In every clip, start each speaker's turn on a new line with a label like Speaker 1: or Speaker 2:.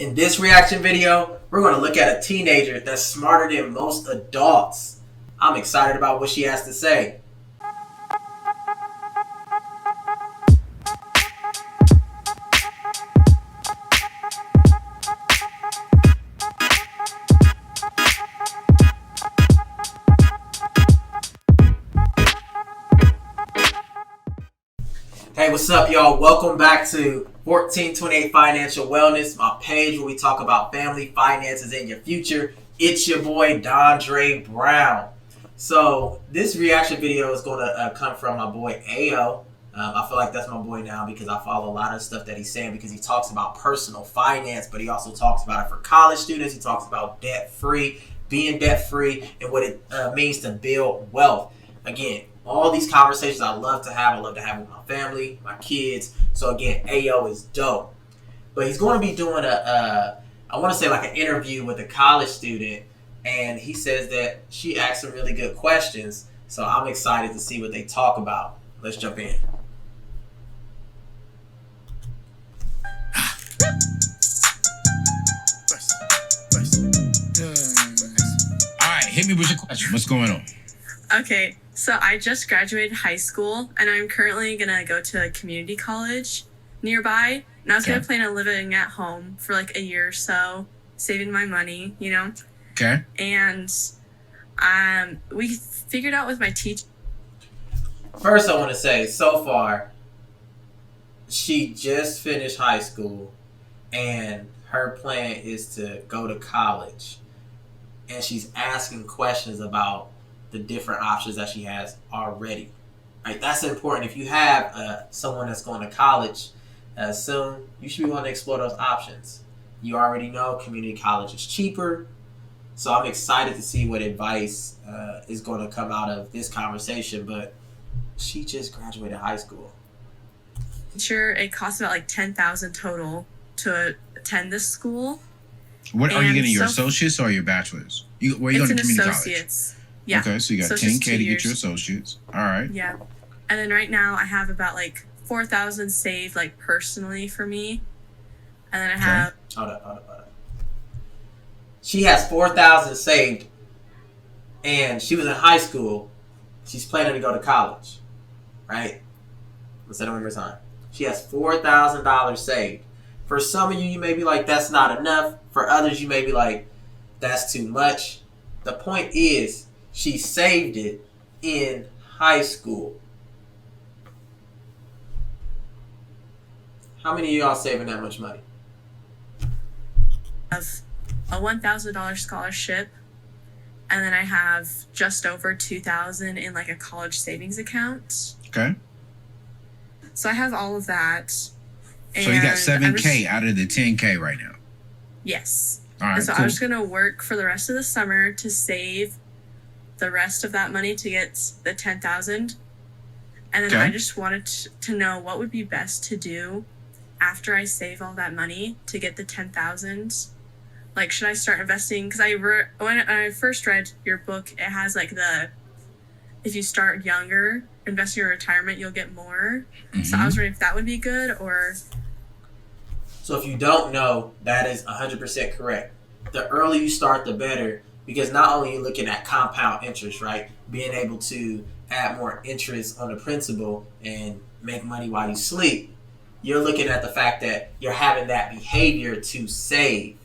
Speaker 1: In this reaction video, we're going to look at a teenager that's smarter than most adults. I'm excited about what she has to say. Hey, what's up, y'all? Welcome back to 1428 Financial Wellness, my page where we talk about family, finances, and your future. It's your boy, Dondre Brown. So this reaction video is going to come from my boy, Ayo. I feel like that's my boy now because I follow a lot of stuff that he's saying because he talks about personal finance, but he also talks about it for college students. He talks about debt-free, being debt-free, and what it means to build wealth. Again, all these conversations I love to have with my family, my kids. So again, Ayo is dope. But he's going to be doing I want to say like an interview with a college student, and he says that she asked some really good questions. So I'm excited to see what they talk about. Let's jump in.
Speaker 2: All right, hit me with your question. What's going on?
Speaker 3: Okay, so I just graduated high school, and I'm currently going to go to a community college nearby. And I was going to plan on living at home for like a year or so, saving my money, you know?
Speaker 2: Okay.
Speaker 3: And we figured out with my teacher.
Speaker 1: First, I want to say, so far, she just finished high school, and her plan is to go to college. And she's asking questions about the different options that she has already. Right? That's important. If you have someone that's going to college soon, you should be wanting to explore those options. You already know community college is cheaper. So I'm excited to see what advice is going to come out of this conversation. But she just graduated high school.
Speaker 3: Sure, it costs about like $10,000 total to attend this school.
Speaker 2: What are you getting, your associates or your bachelor's? Where are you going to community
Speaker 3: associates.
Speaker 2: college?
Speaker 3: Yeah.
Speaker 2: Okay, so you got
Speaker 3: so
Speaker 2: 10K to get your associates. All right.
Speaker 3: Yeah. And then right now I have about like $4,000 saved like personally for me. And then I have
Speaker 1: Hold up. She has $4,000 saved, and she was in high school. She's planning to go to college, right? Let's say that one more time. She has $4,000 saved. For some of you, you may be like, that's not enough. For others, you may be like, that's too much. The point is, she saved it in high school. How many of y'all saving that much money?
Speaker 3: a $1,000 scholarship, and then I have just over $2,000 in like a college savings account.
Speaker 2: Okay.
Speaker 3: So I have all of that.
Speaker 2: So you got 7K out of the 10K right now.
Speaker 3: Yes.
Speaker 2: All right.
Speaker 3: And so
Speaker 2: cool.
Speaker 3: I'm just gonna work for the rest of the summer to save the rest of that money to get the $10,000, and then
Speaker 2: Okay.
Speaker 3: I just wanted to know what would be best to do after I save all that money to get the $10,000. Like, should I start investing? Because when I first read your book, it has like if you start younger, invest in your retirement, you'll get more.
Speaker 2: Mm-hmm.
Speaker 3: So I was wondering if that would be good or.
Speaker 1: So if you don't know, that is 100% correct. The earlier you start, the better, because not only are you looking at compound interest, right? Being able to add more interest on the principal and make money while you sleep. You're looking at the fact that you're having that behavior to save.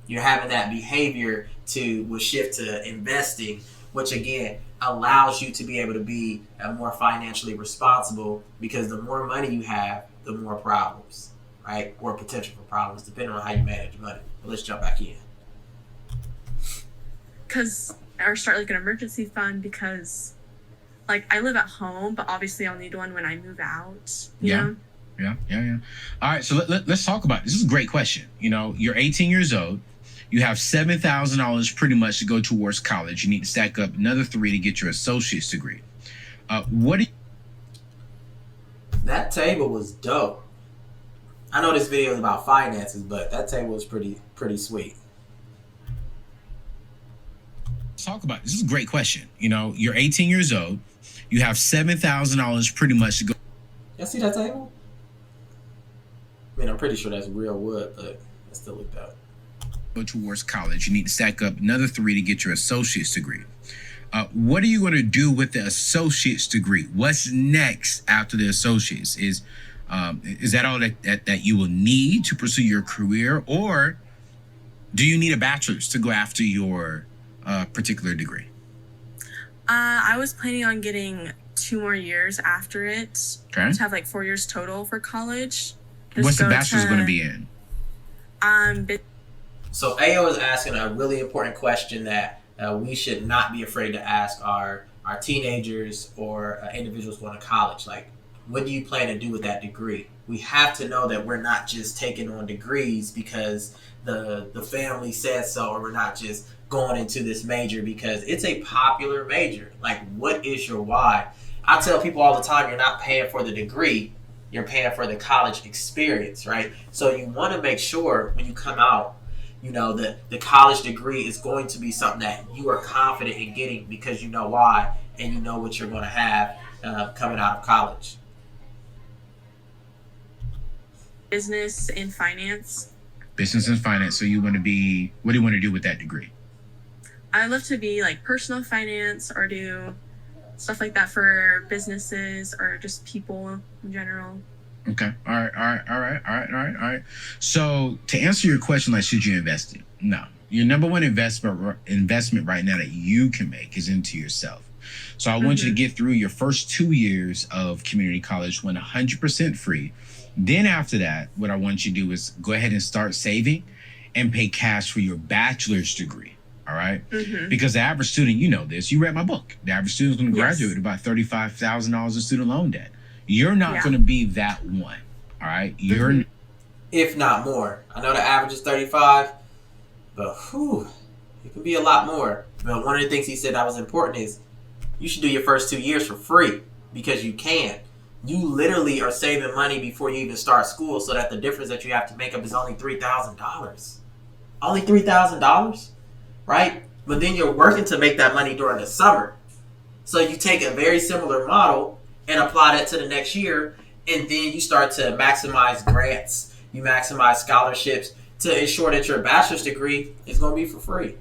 Speaker 1: You're having that behavior will shift to investing, which again allows you to be able to be more financially responsible, because the more money you have, the more problems, right? Or potential for problems, depending on how you manage money. But let's jump back in.
Speaker 3: Or start like an emergency fund, because like I live at home, but obviously I'll need one when I move out. You know?
Speaker 2: Yeah. All right, so let's talk about this. This is a great question. You know, you're 18 years old. You have $7,000 pretty much to go towards college. You need to stack up another $3,000 to get your associate's degree.
Speaker 1: That table was dope. I know this video is about finances, but that table was pretty sweet.
Speaker 2: Let's talk about this. This is a great question. You know, you're 18 years old. You have $7,000 pretty much to go.
Speaker 1: Y'all see that table? I mean, I'm pretty sure that's real wood, but Let's still look that up.
Speaker 2: Go towards college. You need to stack up another 3 to get your associate's degree. What are you going to do with the associate's degree? What's next after the associate's? Is that all that you will need to pursue your career, or do you need a bachelor's to go after your particular degree?
Speaker 3: I was planning on getting 2 more years after it.
Speaker 2: Okay.
Speaker 3: To have like 4 years total for college.
Speaker 2: What's the bachelor's going to be in?
Speaker 1: So AO is asking a really important question that we should not be afraid to ask our teenagers or individuals going to college. Like, what do you plan to do with that degree? We have to know that we're not just taking on degrees because the family says so, or we're not just going into this major because it's a popular major. Like, what is your why? I tell people all the time, you're not paying for the degree, you're paying for the college experience, right? So you want to make sure when you come out, you know, that the college degree is going to be something that you are confident in getting because you know why and you know what you're going to have coming out of college.
Speaker 3: Business and finance.
Speaker 2: Business and finance. So you want to be, what do you want to do with that degree?
Speaker 3: I love to be like personal finance or do stuff like that for businesses or just people in general.
Speaker 2: Okay. All right. So to answer your question, like, should you invest in? No. Your number one investment right now that you can make is into yourself. So I want you to get through your first 2 years of community college when 100% free. Then after that, what I want you to do is go ahead and start saving and pay cash for your bachelor's degree. All right. Because the average student, you know this, you read my book. The average student is going to graduate with about $35,000 in student loan debt. You're not going to be that one. All right. You're,
Speaker 1: if not more. I know the average is 35, but it can be a lot more. But one of the things he said that was important is you should do your first 2 years for free because you can. You literally are saving money before you even start school so that the difference that you have to make up is only $3,000. Only $3,000, right? But then you're working to make that money during the summer. So you take a very similar model and apply that to the next year, and then you start to maximize grants. You maximize scholarships to ensure that your bachelor's degree is going to be for free.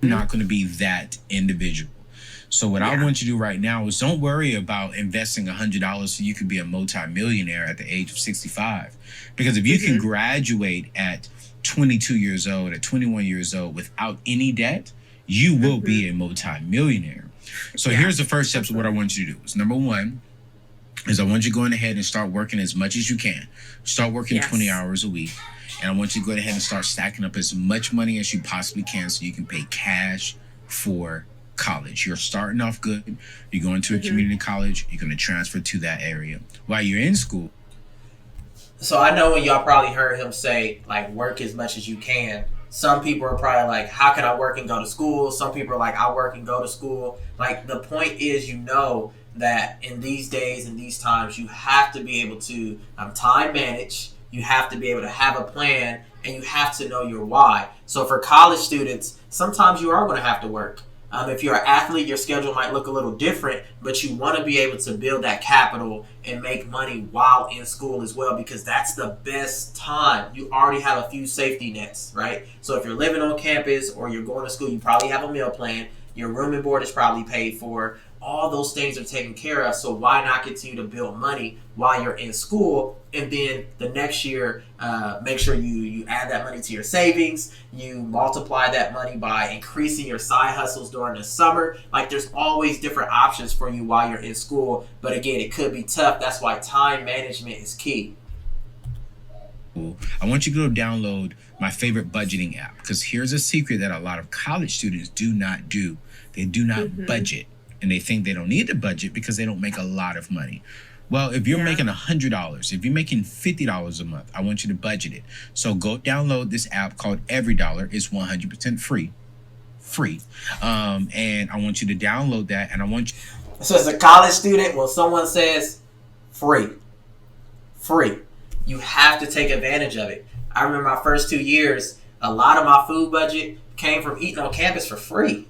Speaker 2: Not going to be that individual. So what I want you to do right now is don't worry about investing $100 so you can be a multi-millionaire at the age of 65. Because if you can graduate at 22 years old, at 21 years old without any debt, you will be a multi-millionaire. So here's the first steps of what I want you to do. Is number one is I want you going ahead and start working as much as you can. Start working 20 hours a week. And I want you to go ahead and start stacking up as much money as you possibly can so you can pay cash for college. You're starting off good. You're going to a community college. You're going to transfer to that area while you're in school.
Speaker 1: So I know when y'all probably heard him say, like, work as much as you can. Some people are probably like, how can I work and go to school? Some people are like, I work and go to school. Like, the point is, you know that in these days and these times, you have to be able to time manage. You have to be able to have a plan, and you have to know your why. So for college students, sometimes you are going to have to work. If you're an athlete, your schedule might look a little different, but you want to be able to build that capital and make money while in school as well, because that's the best time. You already have a few safety nets, right? So if you're living on campus or you're going to school, you probably have a meal plan. Your room and board is probably paid for. All those things are taken care of. So why not continue to build money while you're in school? And then the next year, make sure you add that money to your savings. You multiply that money by increasing your side hustles during the summer. Like, there's always different options for you while you're in school. But again, it could be tough. That's why time management is key.
Speaker 2: I want you to go download my favorite budgeting app, because here's a secret that a lot of college students do not do. They do not budget. And they think they don't need to budget because they don't make a lot of money. Well, if you're making $100, if you're making $50 a month, I want you to budget it. So go download this app called EveryDollar. It's 100% free. And I want you to download that, and I want you.
Speaker 1: So as a college student, when someone says free, you have to take advantage of it. I remember my first 2 years, a lot of my food budget came from eating on campus for free.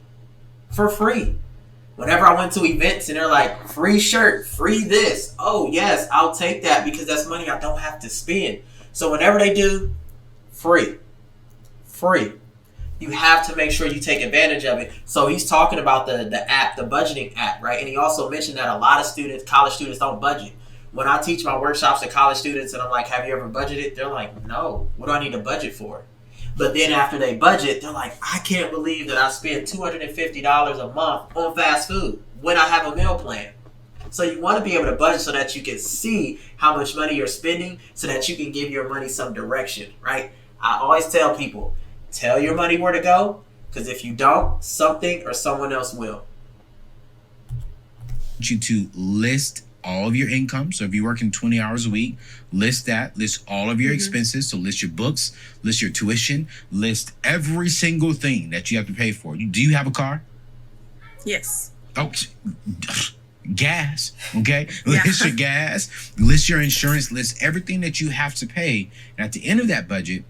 Speaker 1: Whenever I went to events and they're like, free shirt, free this. Oh, yes, I'll take that because that's money I don't have to spend. So whenever they do, free. You have to make sure you take advantage of it. So he's talking about the app, the budgeting app, right? And he also mentioned that a lot of students, college students, don't budget. When I teach my workshops to college students and I'm like, have you ever budgeted? They're like, no. What do I need to budget for? But then after they budget, they're like, I can't believe that I spent $250 a month on fast food when I have a meal plan. So you want to be able to budget so that you can see how much money you're spending so that you can give your money some direction, right? I always tell people, tell your money where to go, because if you don't, something or someone else will.
Speaker 2: You to list all of your income. So if you're working 20 hours a week, list all of your expenses. So list your books, list your tuition, list every single thing that you have to pay for. Do you have a car?
Speaker 3: Yes.
Speaker 2: Oh, gas. Okay. List your gas, list your insurance, list everything that you have to pay. And at the end of that budget,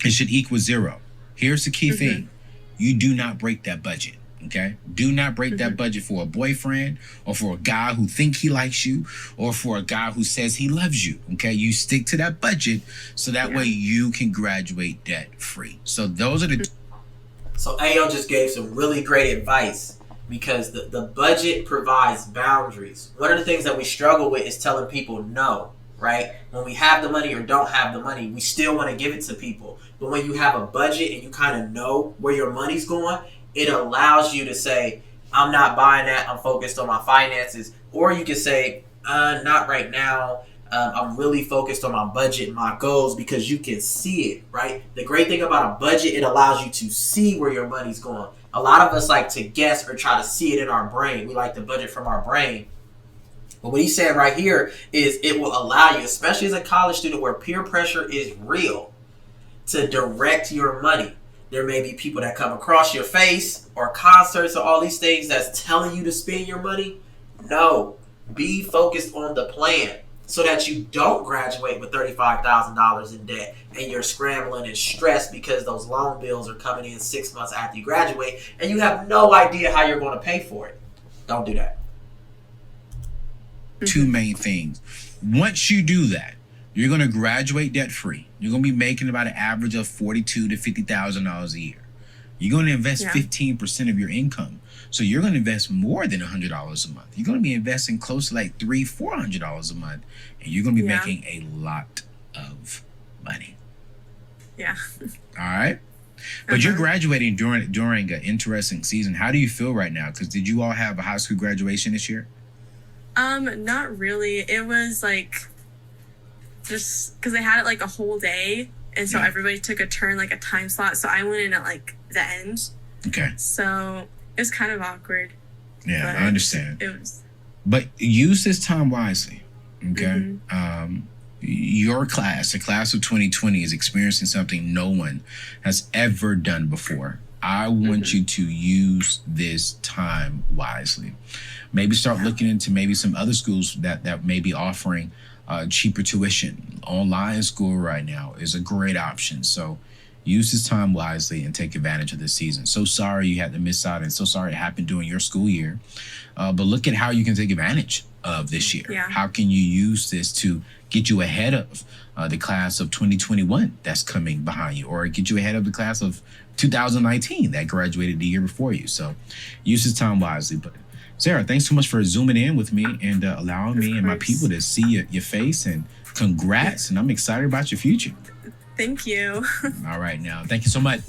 Speaker 2: it should equal zero. Here's the key thing. You do not break that budget. Okay. Do not break that budget for a boyfriend or for a guy who think he likes you or for a guy who says he loves you. Okay. You stick to that budget so that way you can graduate debt free. So those are the.
Speaker 1: So Ayo just gave some really great advice because the budget provides boundaries. One of the things that we struggle with is telling people no, right? When we have the money or don't have the money, we still want to give it to people. But when you have a budget and you kind of know where your money's going, it allows you to say, I'm not buying that. I'm focused on my finances. Or you can say, not right now. I'm really focused on my budget and my goals because you can see it, right? The great thing about a budget, it allows you to see where your money's going. A lot of us like to guess or try to see it in our brain. We like to budget from our brain. But what he said right here is it will allow you, especially as a college student where peer pressure is real, to direct your money. There may be people that come across your face or concerts or all these things that's telling you to spend your money. No, be focused on the plan so that you don't graduate with $35,000 in debt and you're scrambling and stressed because those loan bills are coming in 6 months after you graduate and you have no idea how you're going to pay for it. Don't do that.
Speaker 2: Two main things. Once you do that, you're going to graduate debt free. You're going to be making about an average of $42,000 to $50,000 a year. You're going to invest 15% of your income. So you're going to invest more than $100 a month. You're going to be investing close to like $300-$400 a month. And you're going to be making a lot of money.
Speaker 3: Yeah.
Speaker 2: All right. But you're graduating during an interesting season. How do you feel right now? Because did you all have a high school graduation this year?
Speaker 3: Not really. It was like just because they had it like a whole day, and so everybody took a turn, like a time slot. So I went in at like the end. Okay. So it was kind of awkward.
Speaker 2: Yeah, I understand.
Speaker 3: It was.
Speaker 2: But use this time wisely. Okay. Your class, the class of 2020, is experiencing something no one has ever done before. I want you to use this time wisely. Maybe start looking into maybe some other schools that may be offering cheaper tuition. Online school right now is a great option. So use this time wisely and take advantage of this season. So sorry you had to miss out and so sorry it happened during your school year. But look at how you can take advantage of this year. Yeah. How can you use this to get you ahead of the class of 2021 that's coming behind you, or get you ahead of the class of 2019 that graduated the year before you. So use this time wisely. But Sarah, thanks so much for zooming in with me and allowing me and my people to see your face, and congrats. And I'm excited about your future.
Speaker 3: Thank you.
Speaker 2: All right, now. Thank you so much.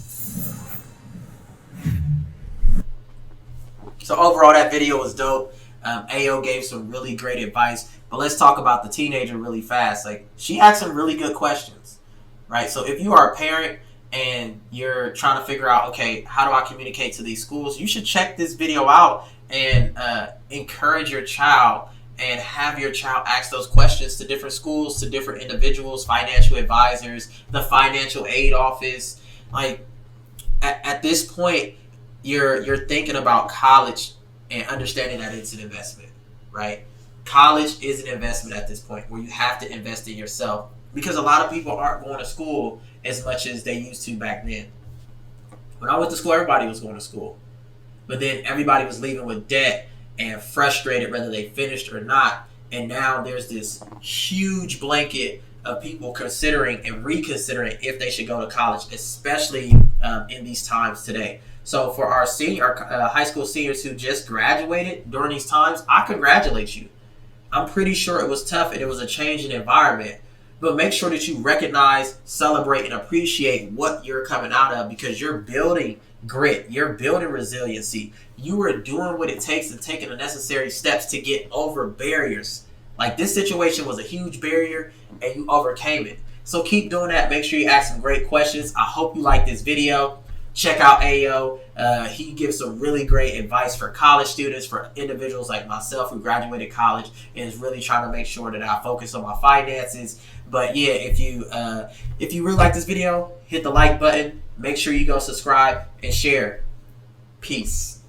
Speaker 1: So overall, that video was dope. Ayo gave some really great advice. But let's talk about the teenager really fast. Like, she had some really good questions, right? So if you are a parent and you're trying to figure out, okay, how do I communicate to these schools? You should check this video out and encourage your child and have your child ask those questions to different schools, to different individuals, financial advisors, the financial aid office. Like, at this point, you're thinking about college and understanding that it's an investment, right? College is an investment at this point where you have to invest in yourself, because a lot of people aren't going to school as much as they used to back then. When I went to school, everybody was going to school. But then everybody was leaving with debt and frustrated whether they finished or not. And now there's this huge blanket of people considering and reconsidering if they should go to college, especially in these times today. So for our high school seniors who just graduated during these times, I congratulate you. I'm pretty sure it was tough and it was a change in environment. But make sure that you recognize, celebrate, and appreciate what you're coming out of, because you're building grit. You're building resiliency. You are doing what it takes and taking the necessary steps to get over barriers. Like, this situation was a huge barrier and you overcame it. So keep doing that. Make sure you ask some great questions. I hope you like this video. Check out Ayo. He gives some really great advice for college students, for individuals like myself who graduated college and is really trying to make sure that I focus on my finances. But yeah, if you really like this video, hit the like button. Make sure you go subscribe and share. Peace.